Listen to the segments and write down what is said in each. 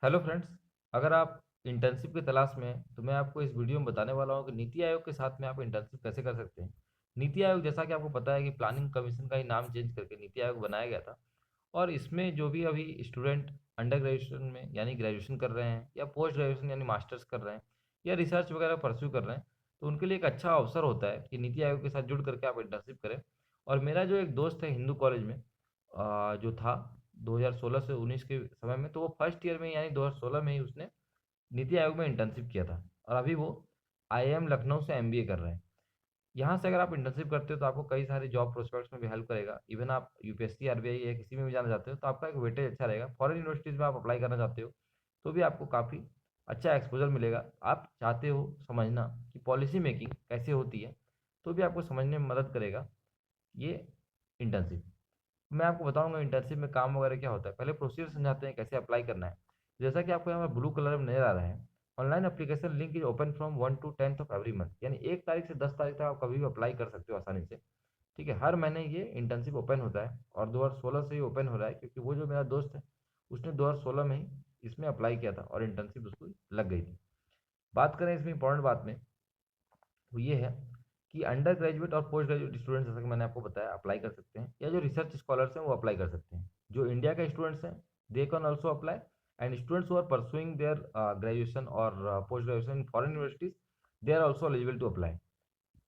Hello friends. अगर आप internship की तलाश में हैं तो मैं आपको इस वीडियो में बताने वाला हूँ कि नीति आयोग के साथ में आप इंटर्नशिप कैसे कर सकते हैं। नीति आयोग, जैसा कि आपको पता है कि प्लानिंग कमीशन का ही नाम चेंज करके नीति आयोग बनाया गया था। और इसमें जो भी अभी स्टूडेंट अंडर ग्रेजुएशन में यानी ग्रेजुएशन कर रहे हैं या पोस्ट ग्रेजुएशन यानी मास्टर्स कर रहे हैं या रिसर्च वगैरह परस्यू कर रहे हैं, तो उनके लिए एक अच्छा अवसर होता है कि नीति आयोग के साथ जुड़ करके आप इंटर्नशिप करें। और मेरा जो एक दोस्त है हिंदू कॉलेज में जो था 2016 से 19 के समय में, तो वो फर्स्ट ईयर में यानी 2016 में ही उसने नीति आयोग में इंटर्नशिप किया था। और अभी वो आईआईएम लखनऊ से एमबीए कर रहे हैं। यहाँ से अगर आप इंटर्नशिप करते हो तो आपको कई सारे जॉब प्रोस्पेक्ट्स में भी हेल्प करेगा। इवन आप यूपीएससी आरबीआई या किसी में भी जाना चाहते हो तो आपका एक वेटेज अच्छा रहेगा। फॉरेन यूनिवर्सिटीज़ में आप अप्लाई करना चाहते हो तो भी आपको काफ़ी अच्छा एक्सपोजर मिलेगा। आप चाहते हो समझना कि पॉलिसी मेकिंग कैसे होती है, तो भी आपको समझने में मदद करेगा ये इंटर्नशिप। मैं आपको बताऊंगा इंटर्नशिप में काम वगैरह क्या होता है। पहले प्रोसीजर समझाते हैं कैसे अप्लाई करना है। जैसा कि आपको यहाँ पर ब्लू कलर में नजर आ रहा है, online application link is open from 1 to 10 of every month, यानी 1 तारीख से 10 तारीख तक आप कभी भी अप्लाई कर सकते हो आसानी से। ठीक है, हर महीने ये इंटर्नशिप ओपन होता है और 2016 से ही ओपन हो रहा है, क्योंकि वो जो मेरा दोस्त है उसने 2016 में ही इसमें अप्लाई किया था और इंटर्नशिप उसको लग गई थी। बात करें इसमें इंपॉर्टेंट बात में, वो ये है कि अंडर ग्रेजुएट और पोस्ट ग्रेजुएट स्टूडेंट्स, जैसा कि मैंने आपको बताया, अप्लाई कर सकते हैं, या जो रिसर्च स्कॉलर्स हैं वो अप्लाई कर सकते हैं। जो इंडिया के स्टूडेंट्स हैं they can also apply, and students who are pursuing their graduation और post graduation in foreign universities, they are also eligible to apply.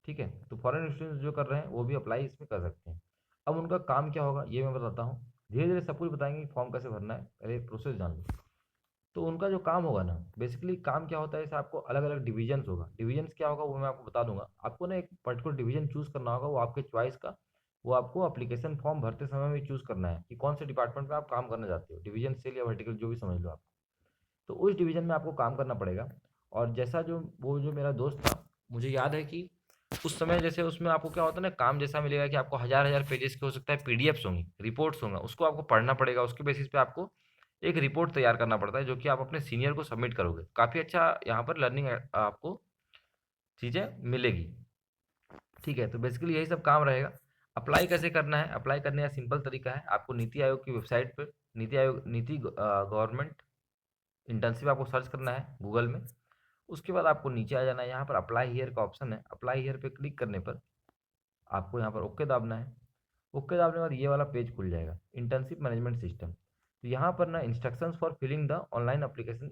ठीक है, तो फॉरेन स्टूडेंट्स जो कर रहे हैं वो भी अप्लाई इसमें कर सकते हैं। अब उनका काम क्या होगा ये मैं बताता हूँ। धीरे धीरे सब कुछ बताएंगे कि फॉर्म कैसे भरना है, पहले प्रोसेस जान लो। तो उनका जो काम होगा ना, बेसिकली काम क्या होता है, जैसे आपको अलग अलग डिविजन्स होगा। डिविजन्स क्या होगा वो मैं आपको बता दूंगा। आपको ना एक पर्टिकुलर डिवीजन चूज करना होगा, वो आपके चॉइस का। वो आपको एप्लीकेशन फॉर्म भरते समय में चूज करना है कि कौन से डिपार्टमेंट में आप काम करना चाहते हो, डिवीजन सेल या वर्टिकल जो भी समझ लो आप। तो उस डिवीजन में आपको काम करना पड़ेगा। और जैसा जो वो जो मेरा दोस्त था, मुझे याद है कि उस समय जैसे उसमें आपको क्या होता है ना, काम जैसा मिलेगा कि आपको हजार हजार पेजेस के हो सकता है पीडीएफ्स होंगी, रिपोर्ट्स होंगे, उसको आपको पढ़ना पड़ेगा। उसके बेसिस पे आपको एक रिपोर्ट तैयार करना पड़ता है जो कि आप अपने सीनियर को सबमिट करोगे। काफ़ी अच्छा यहाँ पर लर्निंग आपको चीज़ें मिलेगी। ठीक है, तो बेसिकली यही सब काम रहेगा। अप्लाई कैसे करना है, अप्लाई करने का सिंपल तरीका है, आपको नीति आयोग की वेबसाइट पर नीति आयोग नीति गवर्नमेंट इंटर्नशिप आपको सर्च करना है गूगल में। उसके बाद आपको नीचे आ जाना है, यहाँ पर अप्लाई हियर का ऑप्शन है। अप्लाई हियर पे क्लिक करने पर आपको यहाँ पर ओके दाबना है। ओके दाबने के बाद ये वाला पेज खुल जाएगा, इंटर्नशिप मैनेजमेंट सिस्टम। तो यहाँ पर ना instructions for filling the online application,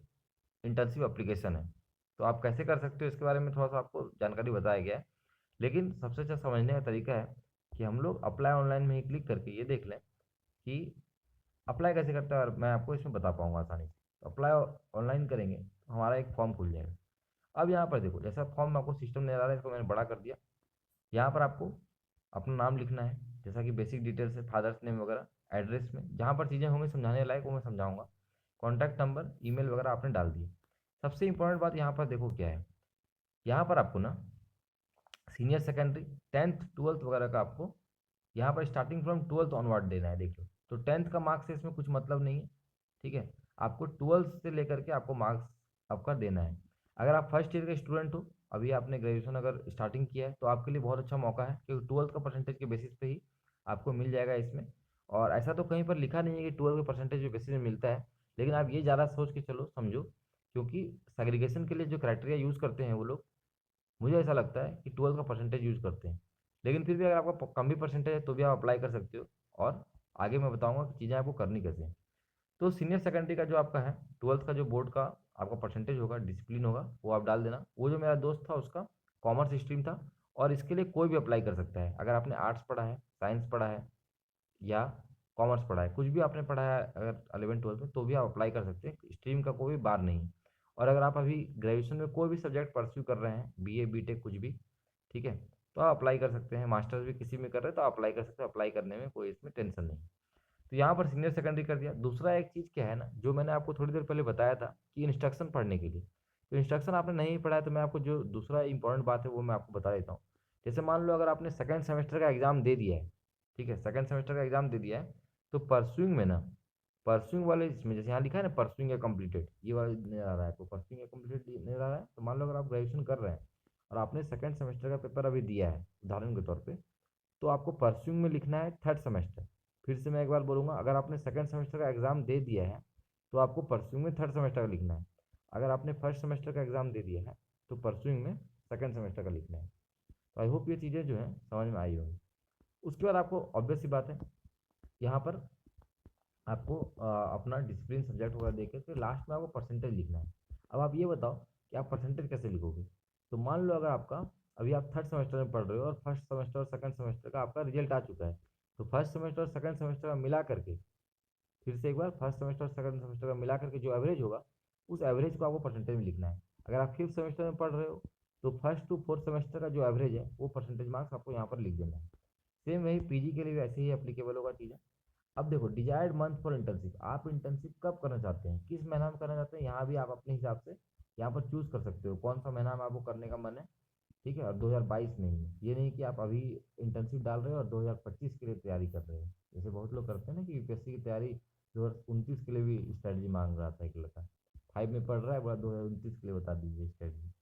internship application है। तो आप कैसे कर सकते हो इसके बारे में थोड़ा सा आपको जानकारी बताया गया है। लेकिन सबसे अच्छा समझने का तरीका है कि हम लोग अप्लाई ऑनलाइन में ही क्लिक करके ये देख लें कि अप्लाई कैसे करते हैं, और मैं आपको इसमें बता पाऊंगा आसानी से। तो अप्लाई ऑनलाइन करेंगे तो हमारा एक फॉर्म खुल जाएगा। अब यहाँ पर देखो, जैसा फॉर्म आपको सिस्टम नजर आ रहा है, इसको मैंने बड़ा कर दिया। यहाँ पर आपको अपना नाम लिखना है, जैसा कि बेसिक डिटेल्स है, फादर्स नेम वगैरह। एड्रेस में जहाँ पर चीज़ें होंगी समझाने लायक वो मैं समझाऊंगा। कॉन्टैक्ट नंबर, ईमेल वगैरह आपने डाल दिए। सबसे इंपॉर्टेंट बात यहाँ पर देखो क्या है, यहाँ पर आपको ना सीनियर सेकेंडरी, टेंथ ट्वेल्थ वगैरह का आपको यहाँ पर स्टार्टिंग फ्रॉम ट्वेल्थ ऑनवर्ड देना है। देख लो, तो टेंथ का मार्क्स से इसमें कुछ मतलब नहीं है। ठीक है, आपको ट्वेल्थ से लेकर के आपको मार्क्स आपका देना है। अगर आप फर्स्ट ईयर के स्टूडेंट हो, अभी आपने ग्रेजुएशन अगर स्टार्टिंग किया है, तो आपके लिए बहुत अच्छा मौका है, क्योंकि ट्वेल्थ का परसेंटेज के बेसिस पे ही आपको मिल जाएगा इसमें। और ऐसा तो कहीं पर लिखा नहीं है कि ट्वेल्थ का परसेंटेज के बेसिस में मिलता है, लेकिन आप ये ज़्यादा सोच के चलो समझो, क्योंकि सेग्रीगेशन के लिए जो क्राइटेरिया यूज़ करते हैं वो लोग, मुझे ऐसा लगता है कि ट्वेल्थ का परसेंटेज यूज़ करते हैं। लेकिन फिर भी अगर आपका कम भी परसेंटेज है तो भी आप अप्लाई कर सकते हो। और आगे मैं बताऊंगा कि चीज़ें आपको करनी कैसे हैं। तो सीनियर सेकेंडरी का जो आपका है, ट्वेल्थ का जो बोर्ड का आपका परसेंटेज होगा, डिसिप्लिन होगा, वो आप डाल देना। वो जो मेरा दोस्त था उसका कॉमर्स स्ट्रीम था, और इसके लिए कोई भी अप्लाई कर सकता है। अगर आपने आर्ट्स पढ़ा है, साइंस पढ़ा है, या कॉमर्स पढ़ा है, कुछ भी आपने पढ़ा है अगर 11 12 में, तो भी आप अप्लाई कर सकते हैं, स्ट्रीम का कोई बार नहीं। और अगर आप अभी ग्रेजुएशन में कोई भी सब्जेक्ट परस्यू कर रहे हैं, बीए बीटेक कुछ भी, ठीक है, तो आप अप्लाई कर सकते हैं। मास्टर्स भी किसी में कर रहे हैं तो आप अप्लाई कर सकते हैं, अप्लाई करने में कोई इसमें टेंशन नहीं। तो यहाँ पर सीनियर सेकेंडरी कर दिया। दूसरा एक चीज़ क्या है ना, जो मैंने आपको थोड़ी देर पहले बताया था कि इंस्ट्रक्शन पढ़ने के लिए, तो इंस्ट्रक्शन आपने नहीं पढ़ा है तो मैं आपको जो दूसरा इंपॉर्टेंट बात है वो मैं आपको बता देता हूँ। जैसे मान लो अगर आपने सेकंड सेमेस्टर का एग्ज़ाम दे दिया है, ठीक है, सेकंड सेमेस्टर का एग्ज़ाम दे दिया है, तो परसुइंग में ना, परसुइंग वाले इसमें जैसे यहाँ लिखा है ना, परसुइंग या कम्प्लीटेड, ये वाला नहीं आ रहा है आपको, परसुइंग या कम्प्लीटेड नहीं आ रहा है, तो मान लो अगर आप ग्रेजुएशन कर रहे हैं और आपने सेकंड सेमेस्टर का पेपर अभी दिया है उदाहरण के तौर पे, तो आपको परस्यूइंग में लिखना है थर्ड सेमेस्टर। फिर से मैं एक बार बोलूँगा, अगर आपने सेकंड सेमेस्टर का एग्ज़ाम दे दिया है तो आपको परस्यूइंग में थर्ड सेमेस्टर का लिखना है। अगर आपने फर्स्ट सेमेस्टर का एग्ज़ाम दे दिया है तो परस्यूइंग में सेकंड सेमेस्टर का लिखना है। तो आई होप ये चीज़ें जो है समझ में आई होंगी। उसके बाद आपको ऑब्वियस सी बात है, यहाँ पर आपको अपना डिसिप्लिन सब्जेक्ट वगैरह देके फिर लास्ट में आपको परसेंटेज लिखना है। अब आप ये बताओ कि आप परसेंटेज कैसे लिखोगे। तो मान लो अगर आपका अभी आप थर्ड सेमेस्टर में पढ़ रहे हो और फर्स्ट सेमेस्टर और सेकंड सेमेस्टर का आपका रिजल्ट आ चुका है, तो फर्स्ट सेमेस्टर और सेकंड सेमेस्टर का मिला करके, फिर से एक बार फर्स्ट सेमेस्टर और सेकंड सेमेस्टर का मिला करके जो एवरेज होगा, उस एवरेज को आपको परसेंटेज में लिखना है। अगर आप फिफ्थ सेमेस्टर में पढ़ रहे हो तो फर्स्ट टू फोर्थ सेमेस्टर का जो एवरेज है वो परसेंटेज मार्क्स आपको यहाँ पर लिख देना है। सेम वही पीजी के लिए भी ऐसे ही एप्लीकेबल होगा चीज़ें। अब देखो, डिजायर्ड मंथ फॉर इंटर्नशिप, आप इंटर्नशिप कब करना चाहते हैं, किस महीना में करना चाहते हैं, यहाँ भी आप अपने हिसाब से यहाँ पर चूज कर सकते हो कौन सा महीना में आपको करने का मन है। ठीक है, और 2022 में ही, ये नहीं कि आप अभी इंटर्नशिप डाल रहे हो और 2025 के लिए तैयारी कर रहे हो। जैसे बहुत लोग करते हैं ना कि यूपीएससी की तैयारी 2029 के लिए भी स्ट्रेटजी मांग रहा था एक लड़का, 5 में पढ़ रहा है, बोला 2029 के लिए बता दीजिए स्ट्रेटजी।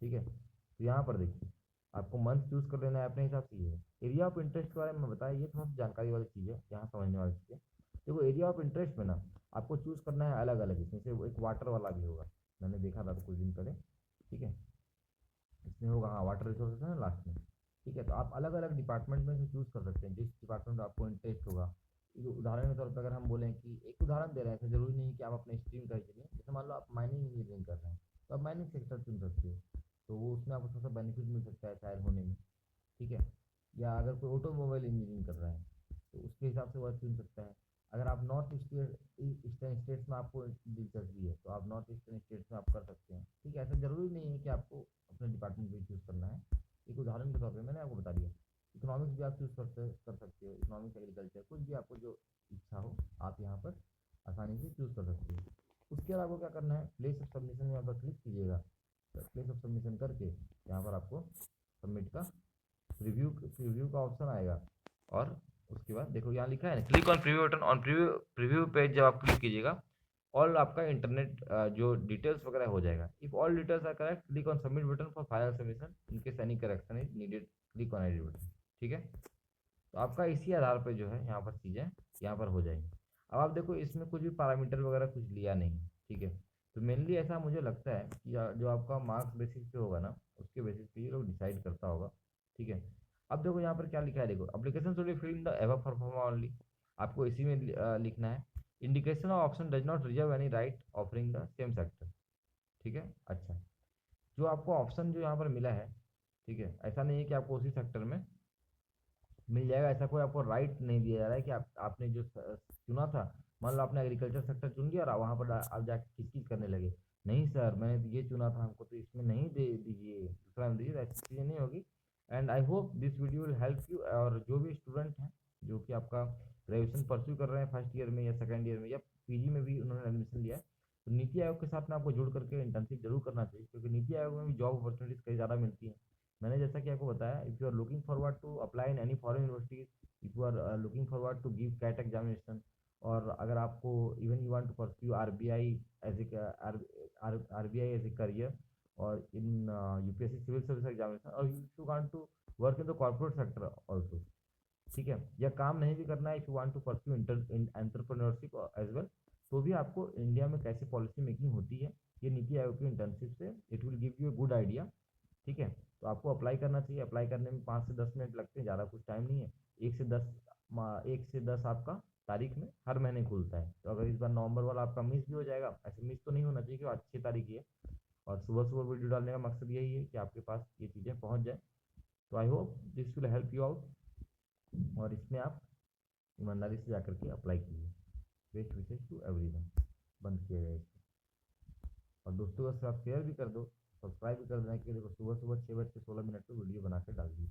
ठीक है, तो यहाँ पर देखिए, आपको मंथ चूज कर लेना है अपने हिसाब से। ये एरिया ऑफ इंटरेस्ट के बारे में बताया, ये थोड़ा सा जानकारी वाली चीज़ है, यहाँ समझने वाली चीज़ है। देखो, एरिया ऑफ इंटरेस्ट में ना आपको चूज करना है अलग अलग, इसमें से एक वाटर वाला भी होगा, मैंने देखा था तो कुछ दिन पहले। ठीक है, इसमें होगा, हाँ, वाटर रिसोर्सेज है ना लास्ट में। ठीक है, तो आप अलग अलग डिपार्टमेंट में से चूज कर सकते हैं जिस डिपार्टमेंट में आपको इंटरेस्ट होगा। उदाहरण के तौर पर अगर हम बोलें कि एक उदाहरण दे रहे हैं, ऐसा जरूरी नहीं कि आप अपने स्ट्रीम का ही चलिए, जैसे मान लो आप माइनिंग इंजीनियरिंग कर रहे हैं तो आप माइनिंग सेक्टर चुन सकते हो, तो वो उसमें आपको थोड़ा सा बेनिफिट मिल सकता है शायद होने में। ठीक है, या अगर कोई ऑटोमोबाइल इंजीनियरिंग कर रहा है तो उसके हिसाब से वह चुन सकता है। अगर आप नॉर्थ ईस्टर्न स्टेट्स में आपको दिलचस्पी है तो आप नॉर्थ ईस्टर्न स्टेट्स में आप कर सकते हैं। ठीक है, ऐसा ज़रूरी नहीं है कि आपको अपने डिपार्टमेंट भी चूज़ करना है। एक उदाहरण के तौर पे मैंने आपको बता दिया। इकोनॉमिक्स भी आप चूज़ कर सकते हो, इकोनॉमिक्स, एग्रीकल्चर, कुछ भी आपको जो इच्छा हो आप यहाँ पर आसानी से चूज़ कर सकते हो। उसके बाद आपको क्या करना है, प्लेस ऑफ सबमिशन में यहाँ पर क्लिक कीजिएगा। प्लेस ऑफ सबमिशन करके यहाँ पर आपको सबमिट का प्रीव्यू का ऑप्शन आएगा। और उसके बाद देखो यहाँ लिखा है ना, click on preview button on preview preview page. जब आप क्लिक कीजिएगा, ऑल आपका इंटरनेट जो डिटेल्स वगैरह हो जाएगा। If all details are correct, click on submit button for final submission, in case any correction is needed, click on edit button. ठीक है, तो आपका इसी आधार पर जो है यहाँ पर चीज़ें यहाँ पर हो जाएंगी। अब आप देखो, इसमें कुछ भी पैरामीटर वगैरह कुछ लिया नहीं। ठीक है, तो मेनली ऐसा मुझे लगता है कि जो आपका मार्क्स बेसिस पे होगा ना, उसके बेसिस पे ये लोग डिसाइड करता होगा। ठीक है, अब देखो यहाँ पर क्या लिखा है, देखो, application should be filled in the above pro forma only, आपको इसी में लिखना है। Indication of option does not reserve any right offering the same sector. ठीक है, अच्छा, जो आपको ऑप्शन जो यहाँ पर मिला है, ठीक है, ऐसा नहीं है कि आपको उसी सेक्टर में मिल जाएगा, ऐसा कोई आपको राइट नहीं दिया जा रहा है कि आपने जो चुना था, मान लो आपने एग्रीकल्चर सेक्टर चुन लिया और वहाँ पर आप जाके किस करने लगे, नहीं सर मैंने तो ये चुना था, हमको तो इसमें नहीं दे दीजिए, दूसरा में दीजिए, ऐसी चीज़ें नहीं होगी। And I hope this video will help you. और जो भी स्टूडेंट हैं जो कि आपका ग्रेजुएशन परस्यू कर रहे हैं फर्स्ट ईयर में या सेकेंड ईयर में या पीजी में भी उन्होंने एडमिशन लिया है, तो नीति आयोग के साथ में आपको जुड़ करके इंटर्नशिप जरूर करना चाहिए, क्योंकि नीति आयोग में भी जॉब अपॉर्चुनिटीज कई ज़्यादा मिलती है। मैंने जैसा कि आपको बताया, if you are looking forward to apply in any foreign universities, if you are looking forward to give CAT examination, और अगर आपको even you want to pursue RBI as a RBI as a career, और in UPSC civil service examination, और you want to work in the corporate sector also. ठीक है, या काम नहीं भी करना है, if you want to pursue entrepreneurship as well, तो भी आपको इंडिया में कैसे पॉलिसी मेकिंग होती है, ये नीति आयोग की इंटर्नशिप से it will give U a good idea. ठीक है, तो आपको अप्लाई करना चाहिए। अप्लाई करने में 5 से 10 मिनट लगते हैं, ज़्यादा कुछ टाइम नहीं है। 1 से 10 आपका तारीख में हर महीने खुलता है, तो अगर इस बार नवंबर वाला आपका मिस भी हो जाएगा, ऐसे मिस तो नहीं होना चाहिए, क्योंकि अच्छी तारीख ही है। और सुबह सुबह वीडियो डालने का मकसद यही है कि आपके पास ये चीज़ें पहुँच जाए। तो I hope this will help you out, और इसमें आप ईमानदारी से जाकर के अप्लाई कीजिए। Best wishes to everyone. बंद किया जाए इसको, और दोस्तों का साथ शेयर भी कर दो, सब्सक्राइब भी कर देना, कि देखो सुबह सुबह 6 बज के 16 मिनट पर वीडियो बना के डाल दी।